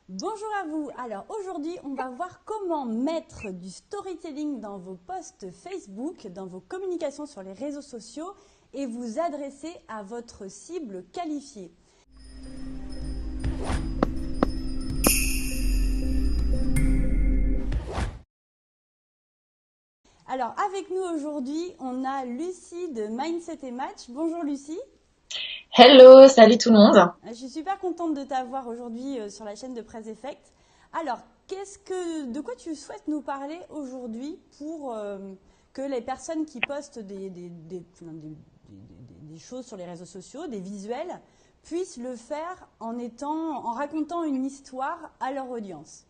Bonjour à vous. Alors aujourd'hui, on va voir comment mettre du storytelling dans vos posts Facebook, dans vos communications sur les réseaux sociaux et vous adresser à votre cible qualifiée. Alors avec nous aujourd'hui, on a Lucie de Mindset et Match. Bonjour Lucie. Hello, salut tout le monde. Je suis super contente de t'avoir aujourd'hui sur la chaîne de Press Effect. Alors, de quoi tu souhaites nous parler aujourd'hui pour que les personnes qui postent des choses sur les réseaux sociaux, des visuels, puissent le faire en racontant une histoire à leur audience?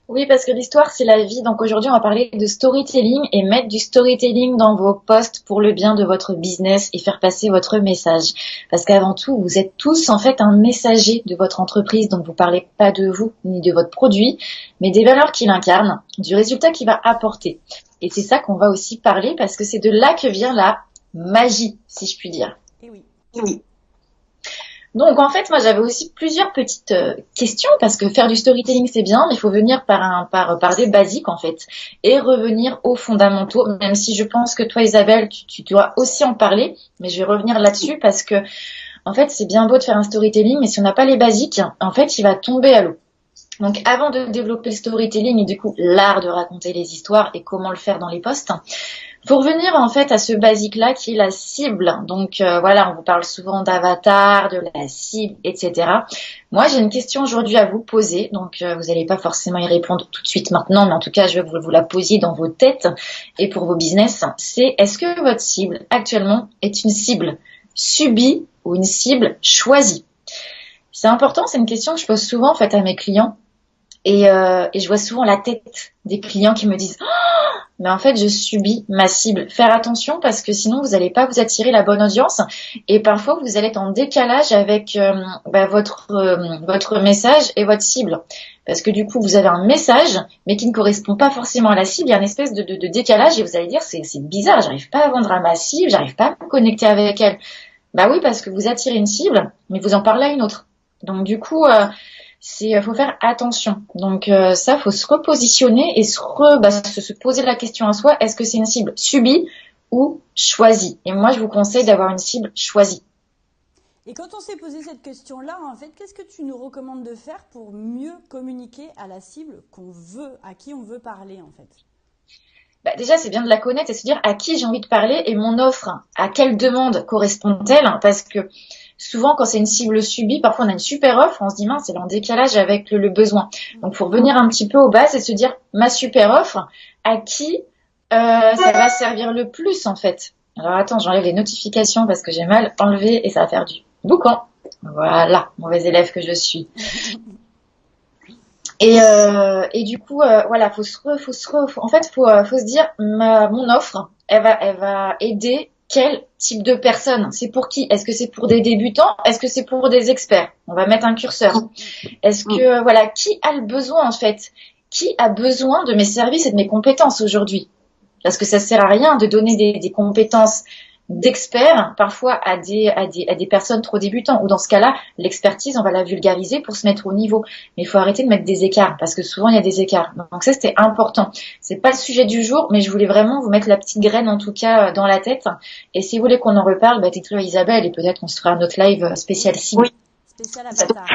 Oui, parce que l'histoire, c'est la vie. Donc aujourd'hui, on va parler de storytelling et mettre du storytelling dans vos posts pour le bien de votre business et faire passer votre message. Parce qu'avant tout, vous êtes tous en fait un messager de votre entreprise. Donc vous parlez pas de vous ni de votre produit, mais des valeurs qu'il incarne, du résultat qu'il va apporter. Et c'est ça qu'on va aussi parler parce que c'est de là que vient la magie, si je puis dire. Eh oui. Oui. Donc en fait, moi j'avais aussi plusieurs petites questions parce que faire du storytelling c'est bien, mais il faut venir par des basiques en fait et revenir aux fondamentaux. Même si je pense que toi Isabelle, tu dois aussi en parler, mais je vais revenir là-dessus parce que en fait c'est bien beau de faire un storytelling, mais si on n'a pas les basiques, en fait il va tomber à l'eau. Donc avant de développer le storytelling et du coup l'art de raconter les histoires et comment le faire dans les posts, pour revenir en fait à ce basique-là qui est la cible, donc voilà, on vous parle souvent d'avatar, de la cible, etc. Moi, j'ai une question aujourd'hui à vous poser, donc vous n'allez pas forcément y répondre tout de suite maintenant, mais en tout cas, je veux que vous la posiez dans vos têtes et pour vos business. C'est est-ce que votre cible actuellement est une cible subie ou une cible choisie? C'est important, c'est une question que je pose souvent en fait à mes clients et je vois souvent la tête des clients qui me disent mais en fait, je subis ma cible. Faire attention parce que sinon, vous n'allez pas vous attirer la bonne audience et parfois, vous allez être en décalage avec votre message et votre cible. Parce que du coup, vous avez un message, mais qui ne correspond pas forcément à la cible. Il y a une espèce de décalage et vous allez dire, c'est bizarre, j'arrive pas à vendre à ma cible, j'arrive pas à me connecter avec elle. Bah oui, parce que vous attirez une cible, mais vous en parlez à une autre. Donc du coup, faut faire attention. Donc ça, faut se repositionner et se poser la question à soi, est-ce que c'est une cible subie ou choisie? Et moi, je vous conseille d'avoir une cible choisie. Et quand on s'est posé cette question-là, en fait, qu'est-ce que tu nous recommandes de faire pour mieux communiquer à la cible à qui on veut parler, en fait? Bah, déjà, c'est bien de la connaître et se dire à qui j'ai envie de parler et mon offre, à quelle demande correspond-elle? Parce que souvent, quand c'est une cible subie, parfois on a une super offre, on se dit mince, c'est en décalage avec le besoin. Donc, faut revenir un petit peu aux bases et se dire ma super offre, à qui ça va servir le plus en fait. Alors attends, j'enlève les notifications parce que j'ai mal enlevé et ça va faire du boucan. Voilà, mauvais élève que je suis. Et du coup, voilà, en fait, faut se dire, mon offre, elle va aider quel type de personne? C'est pour qui? Est-ce que c'est pour des débutants? Est-ce que c'est pour des experts? On va mettre un curseur. Est-ce que, voilà, qui a le besoin, en fait? Qui a besoin de mes services et de mes compétences aujourd'hui? Parce que ça sert à rien de donner des compétences d'experts parfois à des personnes trop débutants. Ou dans ce cas-là, l'expertise, on va la vulgariser pour se mettre au niveau. Mais il faut arrêter de mettre des écarts parce que souvent il y a des écarts. Donc ça, c'était important. C'est pas le sujet du jour, mais je voulais vraiment vous mettre la petite graine en tout cas dans la tête. Et si vous voulez qu'on en reparle, bah, dites-le à Isabelle et peut-être qu'on se fera un autre live spécial cible. Oui. Spécial avatar.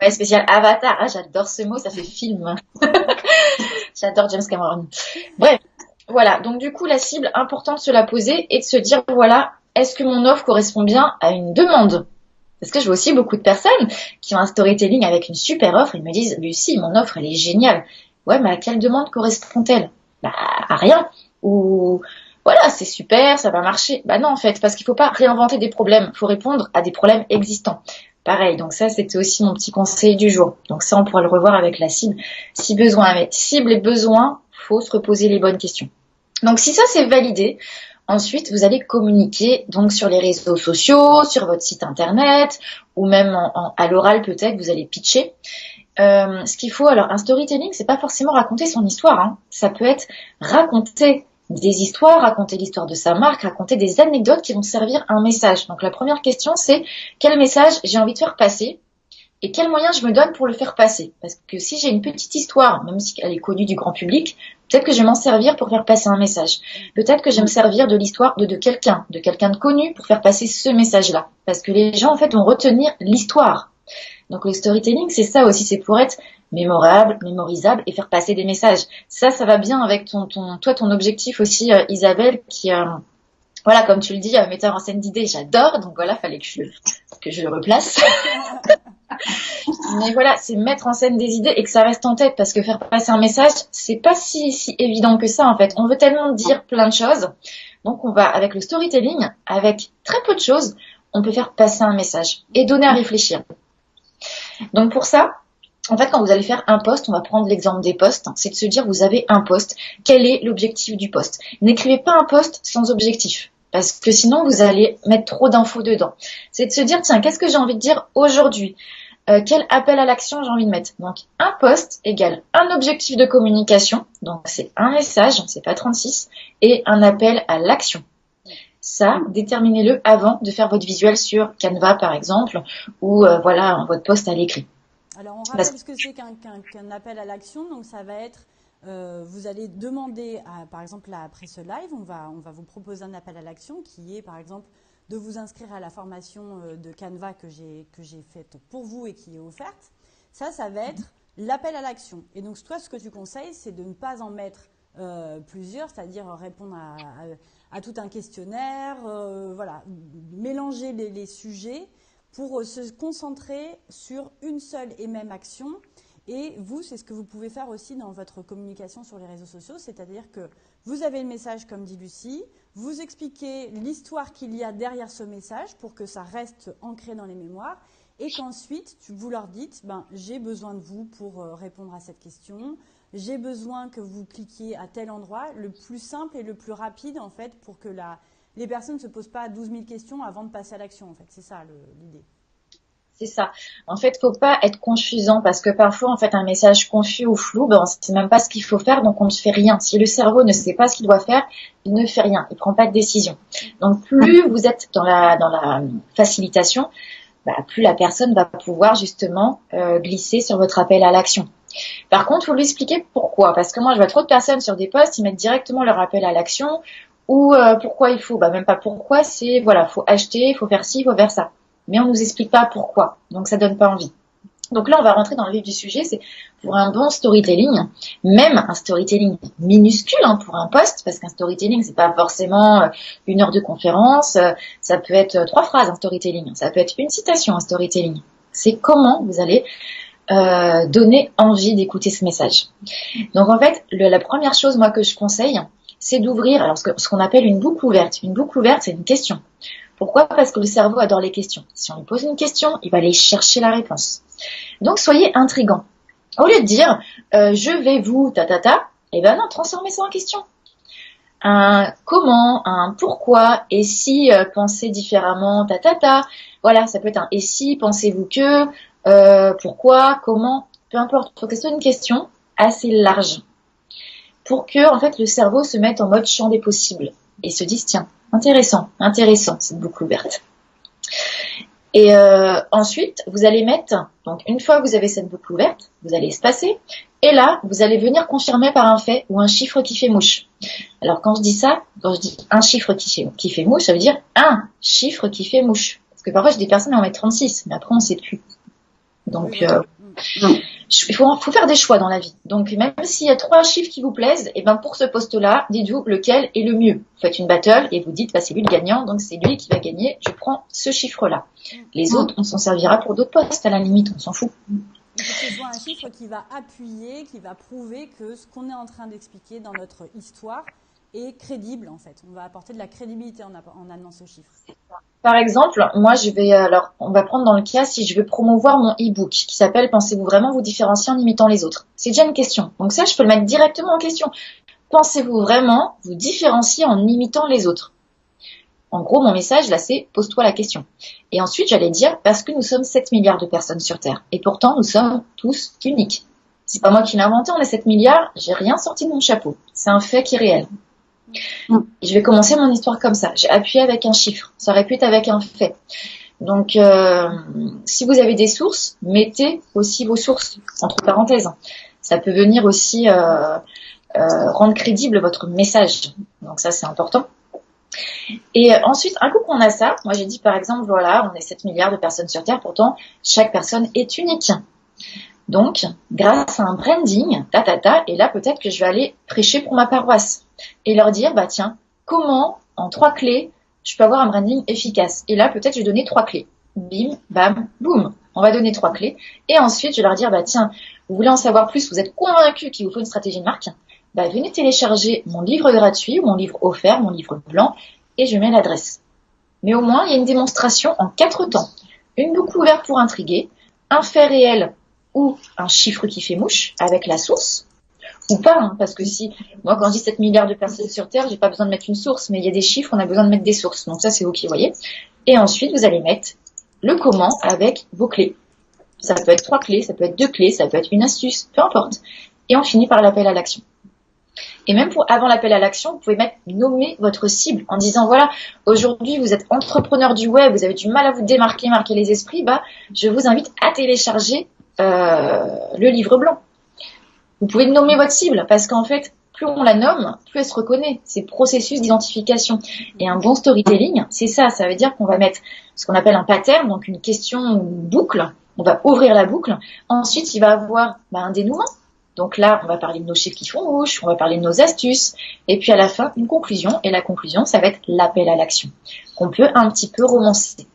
Ouais, spécial avatar. Ah, j'adore ce mot, ça fait film. J'adore James Cameron. Bref. Voilà, donc du coup, la cible, important de se la poser et de se dire, voilà, est-ce que mon offre correspond bien à une demande? Parce que je vois aussi beaucoup de personnes qui ont un storytelling avec une super offre et me disent, Lucie, mon offre, elle est géniale. Ouais, mais à quelle demande correspond-elle? Bah, à rien. Ou, voilà, c'est super, ça va marcher. Bah non, en fait, parce qu'il faut pas réinventer des problèmes. Il faut répondre à des problèmes existants. Pareil, donc ça, c'était aussi mon petit conseil du jour. Donc ça, on pourra le revoir avec la cible, si besoin. Mais cible et besoin, faut se reposer les bonnes questions. Donc si ça c'est validé, ensuite vous allez communiquer donc sur les réseaux sociaux, sur votre site internet ou même à l'oral peut-être vous allez pitcher. Ce qu'il faut, alors un storytelling, c'est pas forcément raconter son histoire, hein. Ça peut être raconter des histoires, raconter l'histoire de sa marque, raconter des anecdotes qui vont servir à un message. Donc la première question c'est quel message j'ai envie de faire passer et quels moyens je me donne pour le faire passer. Parce que si j'ai une petite histoire, même si elle est connue du grand public, peut-être que je vais m'en servir pour faire passer un message. Peut-être que je vais me servir de l'histoire de quelqu'un de connu pour faire passer ce message-là. Parce que les gens, en fait, vont retenir l'histoire. Donc le storytelling, c'est ça aussi, c'est pour être mémorable, mémorisable et faire passer des messages. Ça va bien avec ton objectif aussi, Isabelle, qui, voilà, comme tu le dis, metteur en scène d'idées, j'adore. Donc voilà, fallait que je le replace. Mais voilà, c'est mettre en scène des idées et que ça reste en tête, parce que faire passer un message, c'est pas si évident que ça, en fait. On veut tellement dire plein de choses. Donc on va, avec le storytelling, avec très peu de choses, on peut faire passer un message et donner à réfléchir. Donc pour ça, en fait, quand vous allez faire un post, on va prendre l'exemple des posts, c'est de se dire, vous avez un post, quel est l'objectif du post? N'écrivez pas un post sans objectif, parce que sinon vous allez mettre trop d'infos dedans. C'est de se dire, tiens, qu'est-ce que j'ai envie de dire aujourd'hui? Quel appel à l'action j'ai envie de mettre? Donc un post égale un objectif de communication, donc c'est un message, c'est pas 36, et un appel à l'action. Ça, déterminez-le avant de faire votre visuel sur Canva par exemple, ou voilà, votre post à l'écrit. Alors on rappelle ce que c'est qu'un appel à l'action. Donc ça va être, vous allez demander, par exemple là, après ce live, on va vous proposer un appel à l'action qui est par exemple de vous inscrire à la formation de Canva que j'ai faite pour vous et qui est offerte. Ça va être l'appel à l'action. Et donc toi, ce que tu conseilles, c'est de ne pas en mettre plusieurs, c'est-à-dire répondre à tout un questionnaire, voilà, mélanger les sujets pour se concentrer sur une seule et même action. Et vous, c'est ce que vous pouvez faire aussi dans votre communication sur les réseaux sociaux, c'est-à-dire que vous avez le message, comme dit Lucie, vous expliquez l'histoire qu'il y a derrière ce message pour que ça reste ancré dans les mémoires, et qu'ensuite, vous leur dites, j'ai besoin de vous pour répondre à cette question, j'ai besoin que vous cliquiez à tel endroit, le plus simple et le plus rapide, en fait, pour que les personnes ne se posent pas 12 000 questions avant de passer à l'action, en fait. C'est ça l'idée. C'est ça. En fait, faut pas être confusant, parce que parfois, en fait, un message confus ou flou, on ne sait même pas ce qu'il faut faire, donc on ne fait rien. Si le cerveau ne sait pas ce qu'il doit faire, il ne fait rien, il prend pas de décision. Donc, plus vous êtes dans la facilitation, plus la personne va pouvoir justement glisser sur votre appel à l'action. Par contre, faut lui expliquer pourquoi, parce que moi, je vois trop de personnes sur des posts, ils mettent directement leur appel à l'action, ou pourquoi il faut, même pas pourquoi, c'est voilà, faut acheter, il faut faire ci, il faut faire ça. Mais on nous explique pas pourquoi, donc ça donne pas envie. Donc là, on va rentrer dans le vif du sujet, c'est pour un bon storytelling, même un storytelling minuscule pour un post, parce qu'un storytelling, c'est pas forcément 1 heure de conférence, ça peut être 3 phrases un storytelling, ça peut être une citation un storytelling. C'est comment vous allez donner envie d'écouter ce message. Donc en fait, la première chose moi que je conseille, c'est d'ouvrir alors ce qu'on appelle une boucle ouverte. Une boucle ouverte, c'est une question. Pourquoi? Parce que le cerveau adore les questions. Si on lui pose une question, il va aller chercher la réponse. Donc soyez intrigant. Au lieu de dire je vais vous non, transformez ça en question. Un comment, un pourquoi, et si pensez différemment, Voilà, ça peut être un et si, pensez-vous que, pourquoi, comment, peu importe. Il faut que ce soit une question assez large pour que en fait le cerveau se mette en mode champ des possibles et se dise tiens, intéressant cette boucle ouverte. Et ensuite, vous allez mettre, donc une fois que vous avez cette boucle ouverte, vous allez espacer, et là, vous allez venir confirmer par un fait ou un chiffre qui fait mouche. Alors quand je dis un chiffre qui fait mouche, ça veut dire un chiffre qui fait mouche. Parce que parfois, j'ai des personnes qui en mettent 36, mais après, on ne sait plus. Donc, il faut faire des choix dans la vie. Donc, même s'il y a 3 chiffres qui vous plaisent, et pour ce poste-là, dites-vous lequel est le mieux. Vous faites une battle et vous dites, c'est lui le gagnant, donc c'est lui qui va gagner, je prends ce chiffre-là. Les autres, on s'en servira pour d'autres postes, à la limite, on s'en fout. Il faut que ce soit un chiffre qui va appuyer, qui va prouver que ce qu'on est en train d'expliquer dans notre histoire est crédible, en fait. On va apporter de la crédibilité en amenant ce chiffre. Par exemple, moi, on va prendre dans le cas si je veux promouvoir mon e-book qui s'appelle Pensez-vous vraiment vous différencier en imitant les autres? C'est déjà une question. Donc ça, je peux le mettre directement en question. Pensez-vous vraiment vous différencier en imitant les autres? En gros, mon message, là, c'est pose-toi la question. Et ensuite, j'allais dire, parce que nous sommes 7 milliards de personnes sur Terre. Et pourtant, nous sommes tous uniques. C'est pas moi qui l'ai inventé, on est 7 milliards, j'ai rien sorti de mon chapeau. C'est un fait qui est réel. Je vais commencer mon histoire comme ça. J'ai appuyé avec un chiffre. Ça aurait pu être avec un fait. Donc, si vous avez des sources, mettez aussi vos sources, entre parenthèses. Ça peut venir aussi rendre crédible votre message. Donc ça, c'est important. Et ensuite, un coup qu'on a ça, moi j'ai dit par exemple, voilà, on est 7 milliards de personnes sur Terre, pourtant, chaque personne est unique. Donc, grâce à un branding, et là peut-être que je vais aller prêcher pour ma paroisse et leur dire, bah tiens, comment, en 3 clés, je peux avoir un branding efficace. Et là peut-être je vais donner 3 clés. Bim, bam, boum. On va donner 3 clés. Et ensuite, je vais leur dire, bah tiens, vous voulez en savoir plus, vous êtes convaincu qu'il vous faut une stratégie de marque, bah venez télécharger mon livre gratuit, mon livre offert, mon livre blanc, et je mets l'adresse. Mais au moins, il y a une démonstration en 4 temps. Une boucle ouverte pour intriguer, un fait réel ou un chiffre qui fait mouche avec la source, ou pas, hein, parce que si, moi quand je dis 7 milliards de personnes sur Terre, j'ai pas besoin de mettre une source, mais il y a des chiffres, on a besoin de mettre des sources, donc ça c'est ok, vous voyez. Et ensuite, vous allez mettre le comment avec vos clés. Ça peut être 3 clés, ça peut être 2 clés, ça peut être une astuce, peu importe. Et on finit par l'appel à l'action. Et même avant l'appel à l'action, vous pouvez nommer votre cible en disant, voilà, aujourd'hui vous êtes entrepreneur du web, vous avez du mal à vous démarquer, marquer les esprits, bah, je vous invite à télécharger le livre blanc. Vous pouvez nommer votre cible parce qu'en fait, plus on la nomme, plus elle se reconnaît. C'est processus d'identification. Et un bon storytelling, c'est ça. Ça veut dire qu'on va mettre ce qu'on appelle un pattern, donc une question ou une boucle. On va ouvrir la boucle. Ensuite, il va avoir un dénouement. Donc là, on va parler de nos chiffres qui font mouche, on va parler de nos astuces. Et puis à la fin, une conclusion. Et la conclusion, ça va être l'appel à l'action, qu'on peut un petit peu romancer.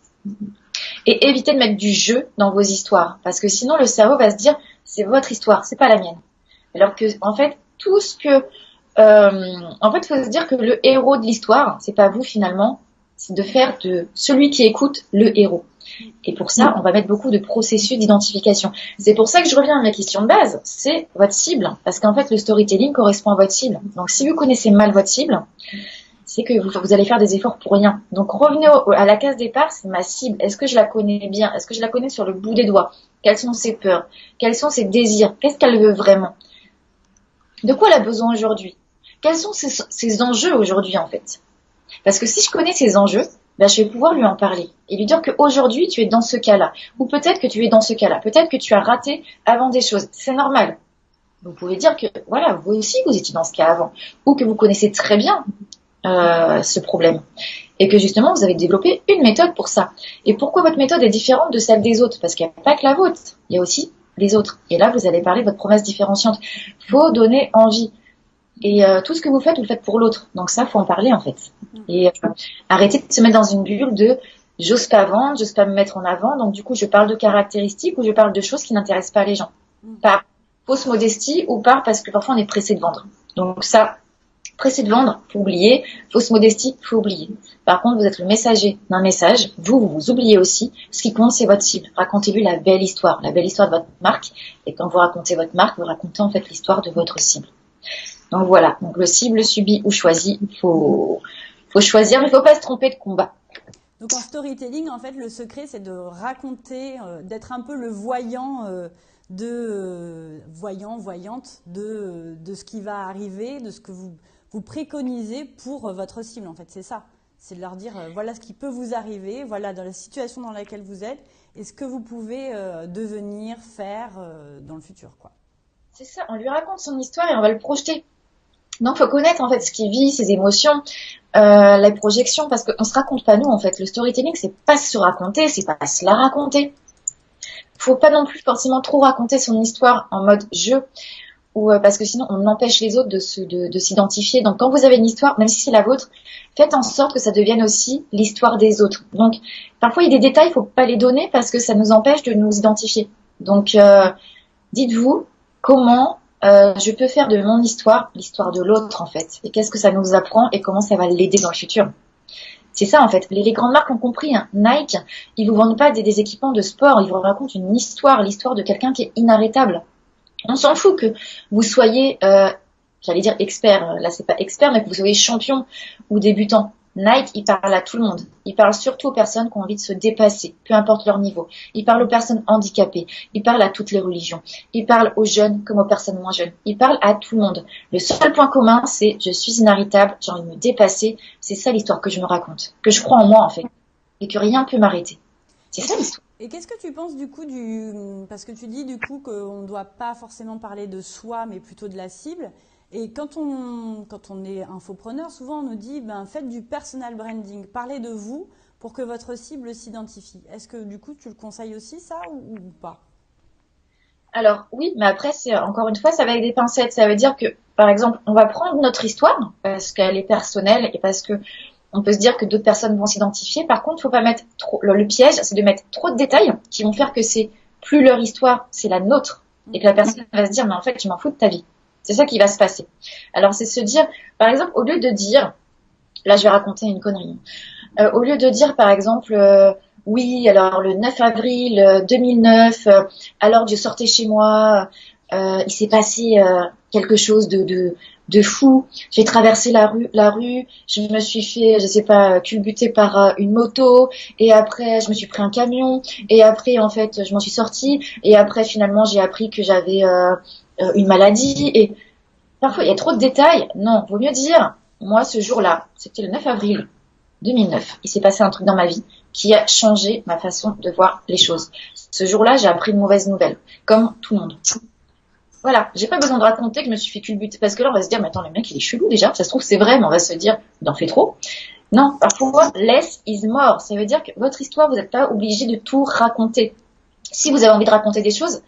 Et évitez de mettre du jeu dans vos histoires. Parce que sinon, le cerveau va se dire, c'est votre histoire, c'est pas la mienne. Alors que, en fait, tout ce que... en fait, il faut se dire que le héros de l'histoire, c'est pas vous finalement, c'est de faire de celui qui écoute le héros. Et pour ça, on va mettre beaucoup de processus d'identification. C'est pour ça que je reviens à ma question de base, c'est votre cible. Parce qu'en fait, le storytelling correspond à votre cible. Donc, si vous connaissez mal votre cible, c'est que vous allez faire des efforts pour rien. Donc, revenez à la case départ, c'est ma cible. Est-ce que je la connais bien? Est-ce que je la connais sur le bout des doigts? Quelles sont ses peurs? Quels sont ses désirs? Qu'est-ce qu'elle veut vraiment? De quoi elle a besoin aujourd'hui? Quels sont ses enjeux aujourd'hui, en fait? Parce que si je connais ses enjeux, je vais pouvoir lui en parler et lui dire qu'aujourd'hui, tu es dans ce cas-là. Ou peut-être que tu es dans ce cas-là. Peut-être que tu as raté avant des choses. C'est normal. Vous pouvez dire que, voilà, vous aussi, vous étiez dans ce cas avant. Ou que vous connaissez très bien ce problème. Et que justement, vous avez développé une méthode pour ça. Et pourquoi votre méthode est différente de celle des autres? Parce qu'il n'y a pas que la vôtre. Il y a aussi les autres. Et là, vous allez parler de votre promesse différenciante. Faut donner envie. Et tout ce que vous faites pour l'autre. Donc ça, faut en parler en fait. Et arrêtez de se mettre dans une bulle de j'ose pas vendre, j'ose pas me mettre en avant. Donc du coup, je parle de caractéristiques ou je parle de choses qui n'intéressent pas les gens. Par fausse modestie ou parce que parfois on est pressé de vendre. Donc ça, pressé de vendre, faut oublier. Fausse modestie, faut oublier. Par contre, vous êtes le messager d'un message. Vous oubliez aussi. Ce qui compte, c'est votre cible. Racontez-lui la belle histoire de votre marque. Et quand vous racontez votre marque, vous racontez en fait l'histoire de votre cible. Donc voilà, donc le cible subi ou choisi, il faut choisir, mais il ne faut pas se tromper de combat. Donc en storytelling, en fait, le secret, c'est de raconter, d'être un peu le voyante de ce qui va arriver, de ce que vous préconisez pour votre cible, en fait, c'est ça. C'est de leur dire, voilà ce qui peut vous arriver, voilà dans la situation dans laquelle vous êtes, et ce que vous pouvez devenir, faire dans le futur, quoi. C'est ça, on lui raconte son histoire et on va le projeter. Donc, il faut connaître en fait ce qu'il vit, ses émotions, les projections, parce qu'on se raconte pas nous en fait. Le storytelling, c'est pas se raconter, c'est pas se la raconter. Faut pas non plus forcément trop raconter son histoire en mode jeu, ou parce que sinon on empêche les autres de s'identifier. Donc, quand vous avez une histoire, même si c'est la vôtre, faites en sorte que ça devienne aussi l'histoire des autres. Donc, parfois il y a des détails, il faut pas les donner parce que ça nous empêche de nous identifier. Donc, dites-vous comment je peux faire de mon histoire l'histoire de l'autre en fait. Et qu'est-ce que ça nous apprend et comment ça va l'aider dans le futur. C'est ça en fait. Les grandes marques ont compris. Hein. Nike, ils vous vendent pas des équipements de sport. Ils vous racontent une histoire, l'histoire de quelqu'un qui est inarrêtable. On s'en fout que vous soyez, j'allais dire expert. Là, c'est pas expert, mais que vous soyez champion ou débutant. Nike, il parle à tout le monde. Il parle surtout aux personnes qui ont envie de se dépasser, peu importe leur niveau. Il parle aux personnes handicapées. Il parle à toutes les religions. Il parle aux jeunes comme aux personnes moins jeunes. Il parle à tout le monde. Le seul point commun, c'est je suis inarrêtable, j'ai envie de me dépasser. C'est ça l'histoire que je me raconte, que je crois en moi en fait, et que rien ne peut m'arrêter. C'est ça l'histoire. Et qu'est-ce que tu penses du coup parce que tu dis du coup qu'on ne doit pas forcément parler de soi, mais plutôt de la cible. Et quand on est infopreneur, souvent on nous dit, ben, faites du personal branding, parlez de vous pour que votre cible s'identifie. Est-ce que du coup tu le conseilles aussi ça ou pas? Alors oui, mais après, c'est encore une fois, ça va avec des pincettes. Ça veut dire que, par exemple, on va prendre notre histoire parce qu'elle est personnelle et parce que on peut se dire que d'autres personnes vont s'identifier. Par contre, faut pas mettre trop. Le piège, c'est de mettre trop de détails qui vont faire que c'est plus leur histoire, c'est la nôtre, et que la personne va se dire, mais en fait, je m'en fous de ta vie. C'est ça qui va se passer. Alors, c'est se dire, par exemple, au lieu de dire, là, je vais raconter une connerie. Au lieu de dire, par exemple, oui, alors le 9 avril 2009, alors que je sortais chez moi, il s'est passé quelque chose de fou. J'ai traversé la rue, je me suis fait, je sais pas, culbuter par une moto, et après je me suis pris un camion, et après en fait je m'en suis sortie, et après finalement j'ai appris que j'avais une maladie, et parfois il y a trop de détails. Non, vaut mieux dire, moi ce jour-là, c'était le 9 avril 2009, il s'est passé un truc dans ma vie qui a changé ma façon de voir les choses. Ce jour-là, j'ai appris une mauvaise nouvelle, comme tout le monde. Voilà, j'ai pas besoin de raconter que je me suis fait culbuter, parce que là on va se dire, mais attends, le mec il est chelou déjà, ça se trouve c'est vrai, mais on va se dire, il en fait trop. Non, parfois, less is more, ça veut dire que votre histoire, vous n'êtes pas obligé de tout raconter. Si vous avez envie de raconter des choses,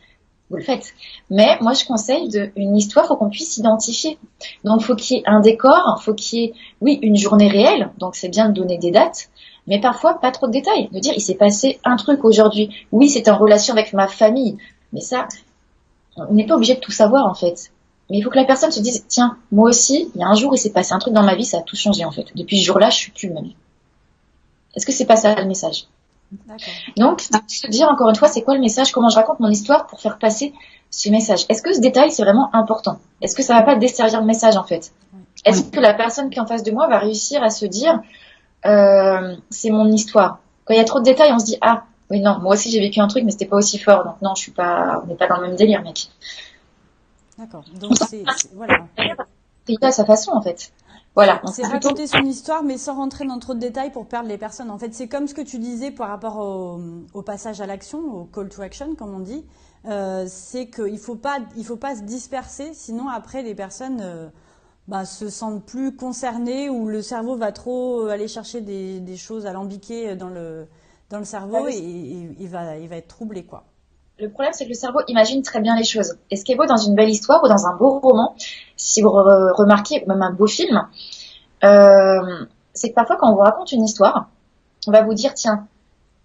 vous le faites. Mais moi, je conseille une histoire, faut qu'on puisse s'identifier. Donc, faut qu'il y ait un décor, faut qu'il y ait, oui, une journée réelle. Donc, c'est bien de donner des dates, mais parfois pas trop de détails. De dire, il s'est passé un truc aujourd'hui. Oui, c'est en relation avec ma famille, mais ça, on n'est pas obligé de tout savoir en fait. Mais il faut que la personne se dise, tiens, moi aussi, il y a un jour, il s'est passé un truc dans ma vie, ça a tout changé en fait. Depuis ce jour-là, je suis plus le même. Est-ce que c'est pas ça le message? Donc, se dire encore une fois, c'est quoi le message? Comment je raconte mon histoire pour faire passer ce message? Est-ce que ce détail, c'est vraiment important? Est-ce que ça va pas desservir le message en fait? Est-ce que la personne qui est en face de moi va réussir à se dire, c'est mon histoire? Quand il y a trop de détails, on se dit, ah, oui, non, moi aussi j'ai vécu un truc, mais c'était pas aussi fort. Donc non, on n'est pas dans le même délire, mec. D'accord. Donc voilà. C'est à sa façon en fait. Voilà. C'est raconter son histoire, mais sans rentrer dans trop de détails pour perdre les personnes. En fait, c'est comme ce que tu disais par rapport au passage à l'action, au call to action, comme on dit. C'est qu'il faut pas se disperser, sinon après les personnes se sentent plus concernées ou le cerveau va trop aller chercher des choses alambiquées dans le cerveau et il va être troublé, quoi. Le problème, c'est que le cerveau imagine très bien les choses. Et ce qui est beau dans une belle histoire ou dans un beau roman, si vous remarquez, même un beau film, c'est que parfois quand on vous raconte une histoire, on va vous dire, tiens,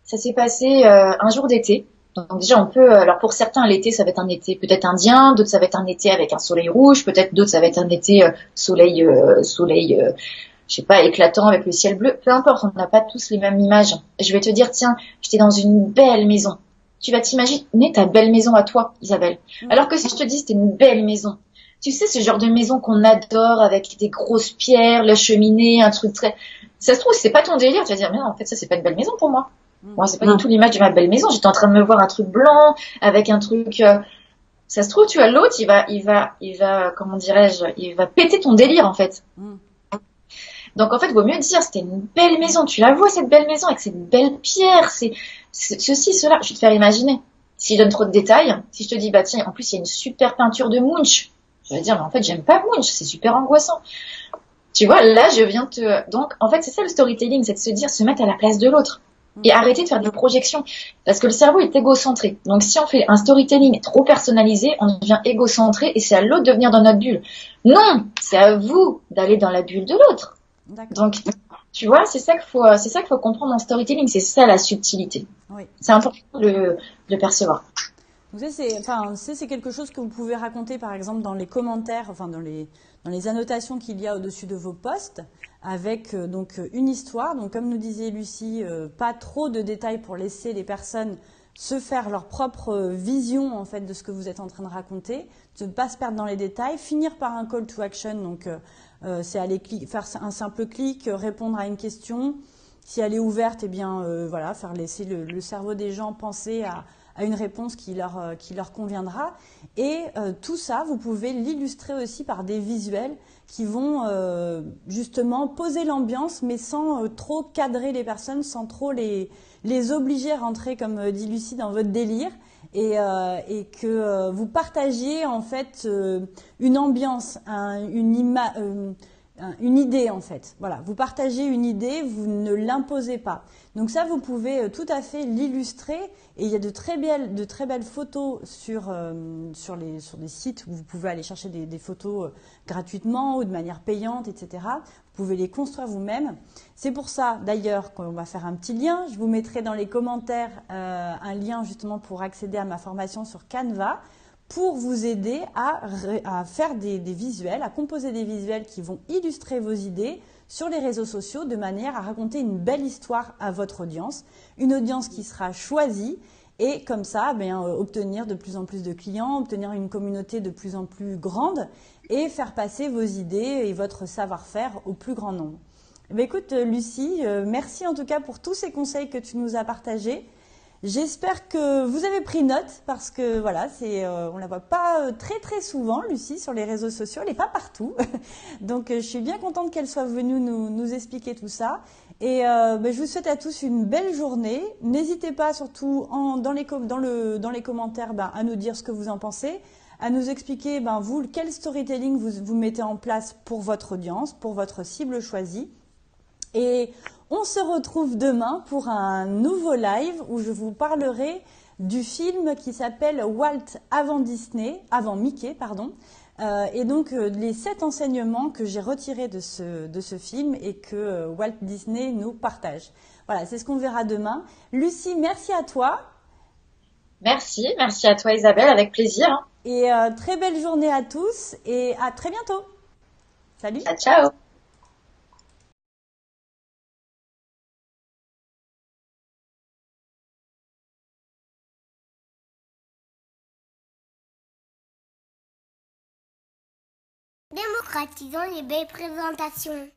ça s'est passé un jour d'été. Donc déjà, on peut, alors pour certains, l'été, ça va être un été peut-être indien, d'autres, ça va être un été avec un soleil rouge, peut-être d'autres, ça va être un été soleil, je sais pas, éclatant avec le ciel bleu. Peu importe, on n'a pas tous les mêmes images. Je vais te dire, tiens, j'étais dans une belle maison. Tu vas t'imaginer ta belle maison à toi, Isabelle. Alors que si je te dis c'était une belle maison, tu sais ce genre de maison qu'on adore avec des grosses pierres, la cheminée, un truc très... Ça se trouve, c'est pas ton délire, tu vas dire mais non, en fait ça c'est pas une belle maison pour moi. Moi c'est pas du tout l'image de ma belle maison, j'étais en train de me voir un truc blanc avec un truc... Ça se trouve, tu as l'autre, il va, comment dirais-je, il va péter ton délire en fait. Donc en fait, il vaut mieux dire c'était une belle maison, tu la vois cette belle maison avec cette belle pierre, c'est ceci, cela, je vais te faire imaginer. Si je donne trop de détails, si je te dis, bah tiens, en plus il y a une super peinture de Munch, je vais dire, mais en fait j'aime pas Munch, c'est super angoissant. Tu vois, là je viens te... Donc en fait c'est ça le storytelling, c'est de se dire, se mettre à la place de l'autre. Et arrêter de faire des projections. Parce que le cerveau est égocentré. Donc si on fait un storytelling trop personnalisé, on devient égocentré et c'est à l'autre de venir dans notre bulle. Non, c'est à vous d'aller dans la bulle de l'autre. Donc, tu vois, c'est ça qu'il faut comprendre en storytelling. C'est ça la subtilité. Oui. C'est important de le percevoir. Donc c'est quelque chose que vous pouvez raconter par exemple dans les commentaires, enfin dans les annotations qu'il y a au-dessus de vos posts, avec donc une histoire. Donc comme nous disait Lucie, pas trop de détails pour laisser les personnes se faire leur propre vision en fait de ce que vous êtes en train de raconter, de ne pas se perdre dans les détails, finir par un call to action. Donc c'est aller faire un simple clic, répondre à une question. Si elle est ouverte, eh bien voilà, faire laisser le cerveau des gens penser à une réponse qui leur conviendra. Et tout ça, vous pouvez l'illustrer aussi par des visuels qui vont justement poser l'ambiance, mais sans trop cadrer les personnes, sans trop les obliger à rentrer, comme dit Lucie, dans votre délire. Et que vous partagiez en fait une ambiance, une idée en fait. Voilà, vous partagez une idée, vous ne l'imposez pas. Donc ça, vous pouvez tout à fait l'illustrer. Et il y a de très belles photos sur des sites où vous pouvez aller chercher des photos gratuitement ou de manière payante, etc. Vous pouvez les construire vous-même. C'est pour ça d'ailleurs qu'on va faire un petit lien. Je vous mettrai dans les commentaires un lien justement pour accéder à ma formation sur Canva, pour vous aider à faire des visuels, à composer des visuels qui vont illustrer vos idées sur les réseaux sociaux de manière à raconter une belle histoire à votre audience, une audience qui sera choisie et comme ça, obtenir de plus en plus de clients, obtenir une communauté de plus en plus grande et faire passer vos idées et votre savoir-faire au plus grand nombre. Écoute Lucie, merci en tout cas pour tous ces conseils que tu nous as partagés. J'espère que vous avez pris note parce que voilà, on la voit pas très souvent, Lucie, sur les réseaux sociaux. Elle n'est pas partout. Donc, je suis bien contente qu'elle soit venue nous expliquer tout ça. Et je vous souhaite à tous une belle journée. N'hésitez pas, surtout dans les commentaires, à nous dire ce que vous en pensez, à nous expliquer, vous, quel storytelling vous mettez en place pour votre audience, pour votre cible choisie. Et on se retrouve demain pour un nouveau live où je vous parlerai du film qui s'appelle Walt avant Mickey, pardon. Et donc les 7 enseignements que j'ai retirés de ce film et que Walt Disney nous partage. Voilà, c'est ce qu'on verra demain. Lucie, merci à toi. Merci à toi Isabelle, avec plaisir. Et très belle journée à tous et à très bientôt. Salut. Ciao. Démocratisons les belles présentations.